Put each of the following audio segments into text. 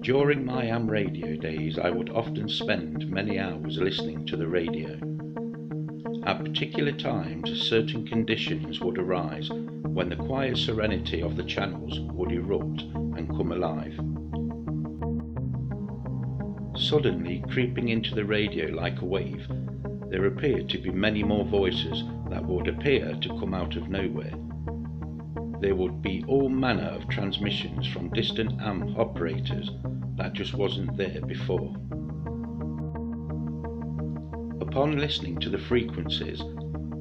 During my AM radio days, I would often spend many hours listening to the radio. At particular times, certain conditions would arise when the quiet serenity of the channels would erupt and come alive. Suddenly, creeping into the radio like a wave, there appeared to be many more voices that would appear to come out of nowhere. There would be all manner of transmissions from distant AM operators that just wasn't there before. Upon listening to the frequencies,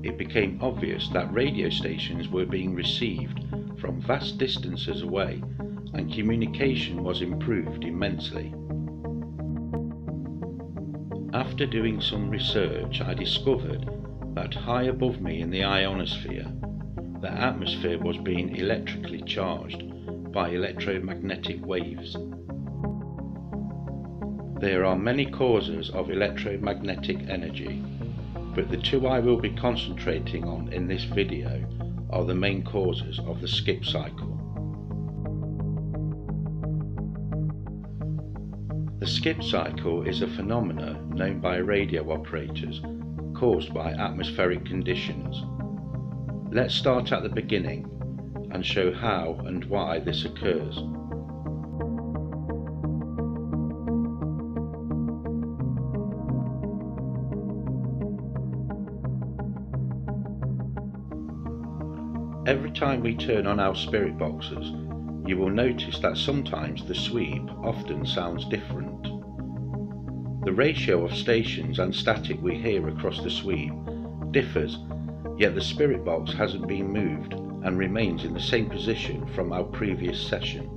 it became obvious that radio stations were being received from vast distances away, and communication was improved immensely. After doing some research, I discovered that high above me in the ionosphere, the atmosphere was being electrically charged by electromagnetic waves. There are many causes of electromagnetic energy, but the two I will be concentrating on in this video are the main causes of the skip cycle. The skip cycle is a phenomenon known by radio operators caused by atmospheric conditions. Let's start at the beginning and show how and why this occurs. Every time we turn on our spirit boxes, you will notice that sometimes the sweep often sounds different. The ratio of stations and static we hear across the sweep differs, yet the spirit box hasn't been moved and remains in the same position from our previous session.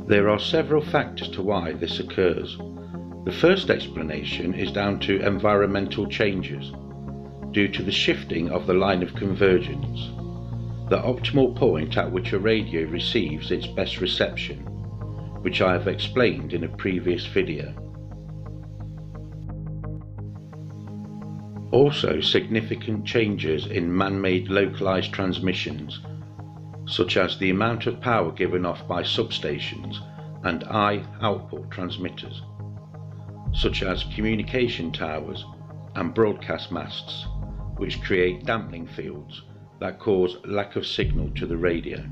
There are several factors to why this occurs. The first explanation is down to environmental changes, due to the shifting of the line of convergence, the optimal point at which a radio receives its best reception, which I have explained in a previous video. Also, significant changes in man-made localized transmissions, such as the amount of power given off by substations and high output transmitters, such as communication towers and broadcast masts, which create dampening fields that cause lack of signal to the radio.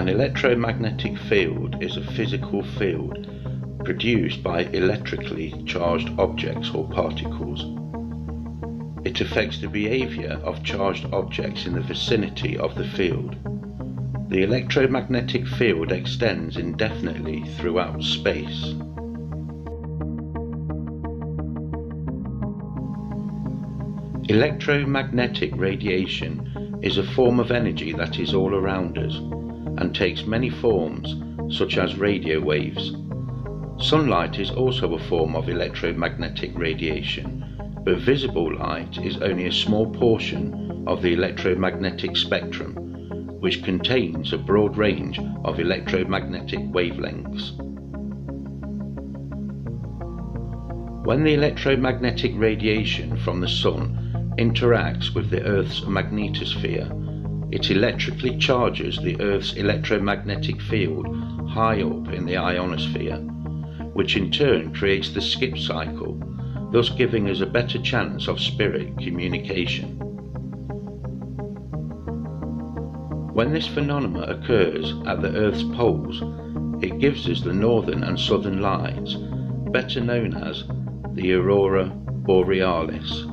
An electromagnetic field is a physical field produced by electrically charged objects or particles. It affects the behavior of charged objects in the vicinity of the field. The electromagnetic field extends indefinitely throughout space. Electromagnetic radiation is a form of energy that is all around us and takes many forms, such as radio waves. Sunlight is also a form of electromagnetic radiation, but visible light is only a small portion of the electromagnetic spectrum, which contains a broad range of electromagnetic wavelengths. When the electromagnetic radiation from the Sun interacts with the Earth's magnetosphere, it electrically charges the Earth's electromagnetic field high up in the ionosphere, which in turn creates the skip cycle, thus giving us a better chance of spirit communication. When this phenomenon occurs at the Earth's poles, it gives us the northern and southern lights, better known as the aurora borealis.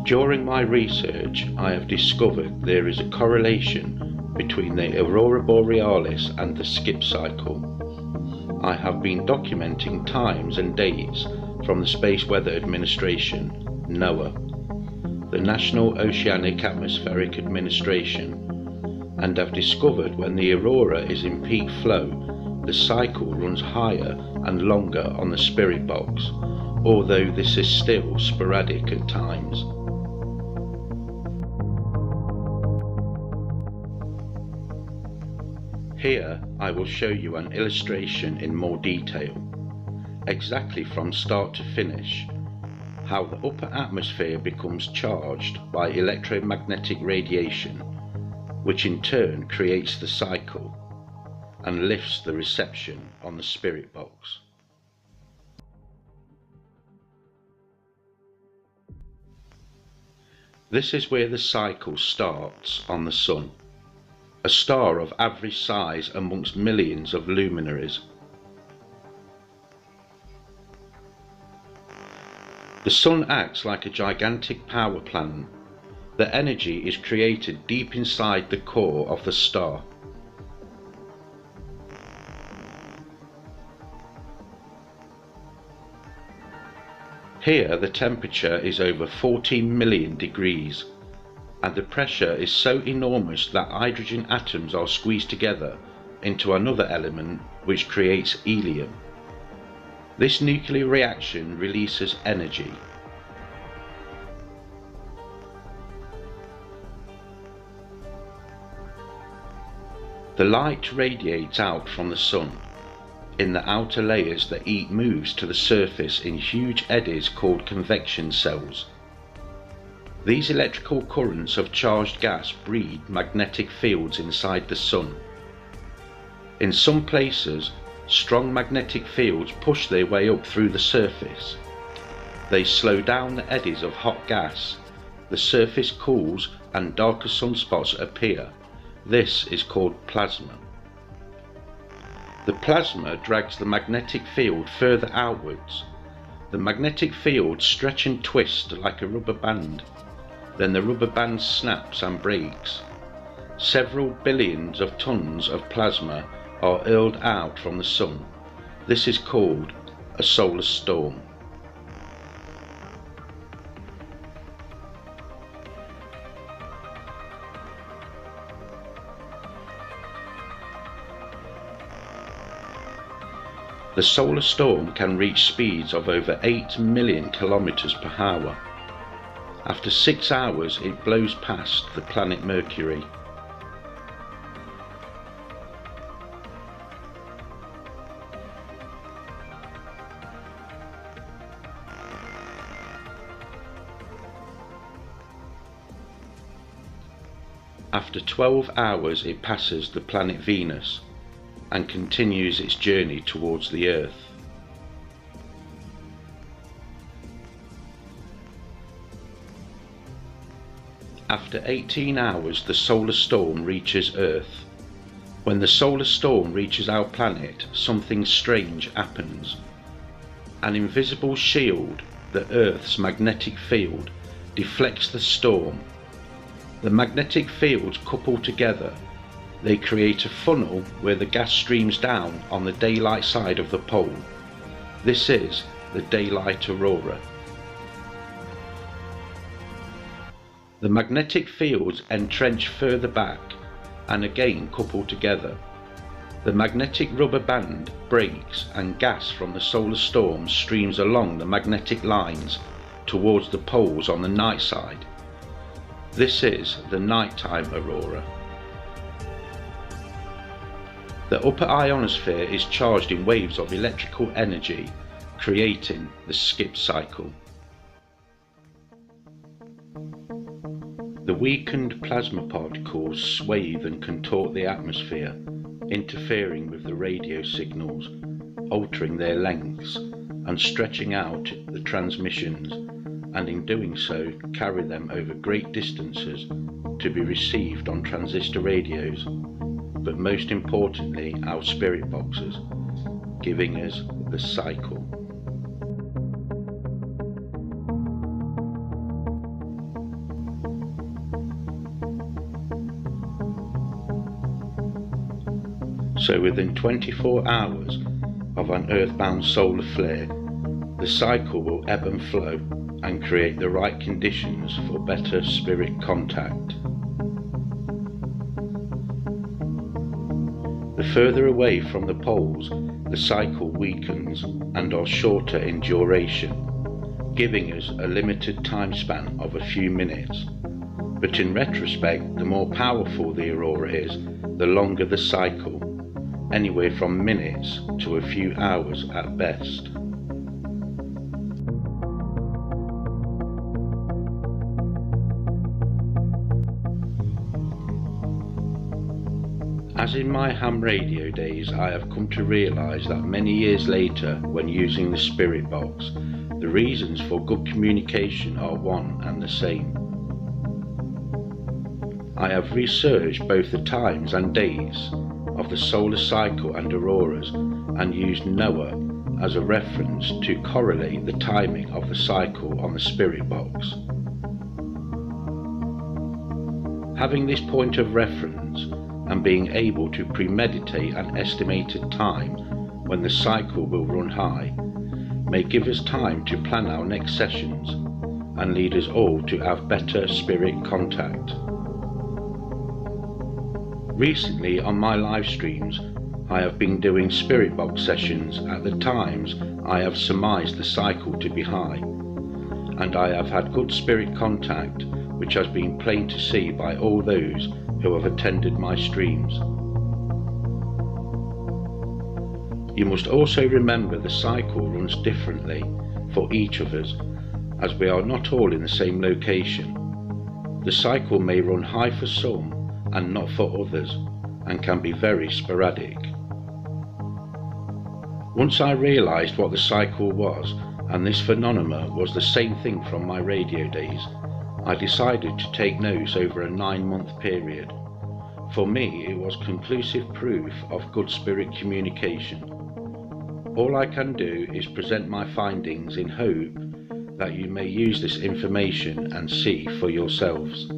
During my research, I have discovered there is a correlation between the aurora borealis and the skip cycle. I have been documenting times and dates from the Space Weather Administration, NOAA, the National Oceanic Atmospheric Administration, and have discovered when the aurora is in peak flow, the cycle runs higher and longer on the spirit box, although this is still sporadic at times. Here I will show you an illustration in more detail, exactly from start to finish, how the upper atmosphere becomes charged by electromagnetic radiation, which in turn creates the cycle and lifts the reception on the spirit box. This is where the cycle starts on the Sun, a star of average size amongst millions of luminaries. The Sun acts like a gigantic power plant. The energy is created deep inside the core of the star. Here the temperature is over 14 million degrees, and the pressure is so enormous that hydrogen atoms are squeezed together into another element which creates helium. This nuclear reaction releases energy. The light radiates out from the Sun. In the outer layers, the heat moves to the surface in huge eddies called convection cells. These electrical currents of charged gas breed magnetic fields inside the Sun. In some places, strong magnetic fields push their way up through the surface. They slow down the eddies of hot gas. The surface cools and darker sunspots appear. This is called plasma. The plasma drags the magnetic field further outwards. The magnetic fields stretch and twist like a rubber band. Then the rubber band snaps and breaks. Several billions of tons of plasma are hurled out from the Sun. This is called a solar storm. The solar storm can reach speeds of over 8 million kilometers per hour. After 6 hours, it blows past the planet Mercury. After 12 hours, it passes the planet Venus and continues its journey towards the Earth. After 18 hours, the solar storm reaches Earth. When the solar storm reaches our planet, something strange happens. An invisible shield, the Earth's magnetic field, deflects the storm. The magnetic fields couple together. They create a funnel where the gas streams down on the daylight side of the pole. This is the daylight aurora. The magnetic fields entrench further back and again couple together. The magnetic rubber band breaks and gas from the solar storm streams along the magnetic lines towards the poles on the night side. This is the nighttime aurora. The upper ionosphere is charged in waves of electrical energy, creating the skip cycle. The weakened plasma particles swathe and contort the atmosphere, interfering with the radio signals, altering their lengths and stretching out the transmissions, and in doing so carry them over great distances to be received on transistor radios, but most importantly our spirit boxes, giving us the cycle. So within 24 hours of an earthbound solar flare, the cycle will ebb and flow and create the right conditions for better spirit contact. The further away from the poles, the cycle weakens and are shorter in duration, giving us a limited time span of a few minutes. But in retrospect, the more powerful the aurora is, the longer the cycle, anywhere from minutes to a few hours at best. As in my ham radio days, I have come to realise that many years later, when using the spirit box, the reasons for good communication are one and the same. I have researched both the times and dates of the solar cycle and auroras and used NOAA as a reference to correlate the timing of the cycle on the spirit box. Having this point of reference and being able to premeditate an estimated time when the cycle will run high may give us time to plan our next sessions and lead us all to have better spirit contact. Recently on my live streams I have been doing spirit box sessions at the times I have surmised the cycle to be high, and I have had good spirit contact which has been plain to see by all those who have attended my streams. You must also remember the cycle runs differently for each of us, as we are not all in the same location. The cycle may run high for some and not for others, and can be very sporadic. Once I realised what the cycle was, and this phenomenon was the same thing from my radio days, I decided to take notes over a 9-month period. For me, it was conclusive proof of good spirit communication. All I can do is present my findings in hope that you may use this information and see for yourselves.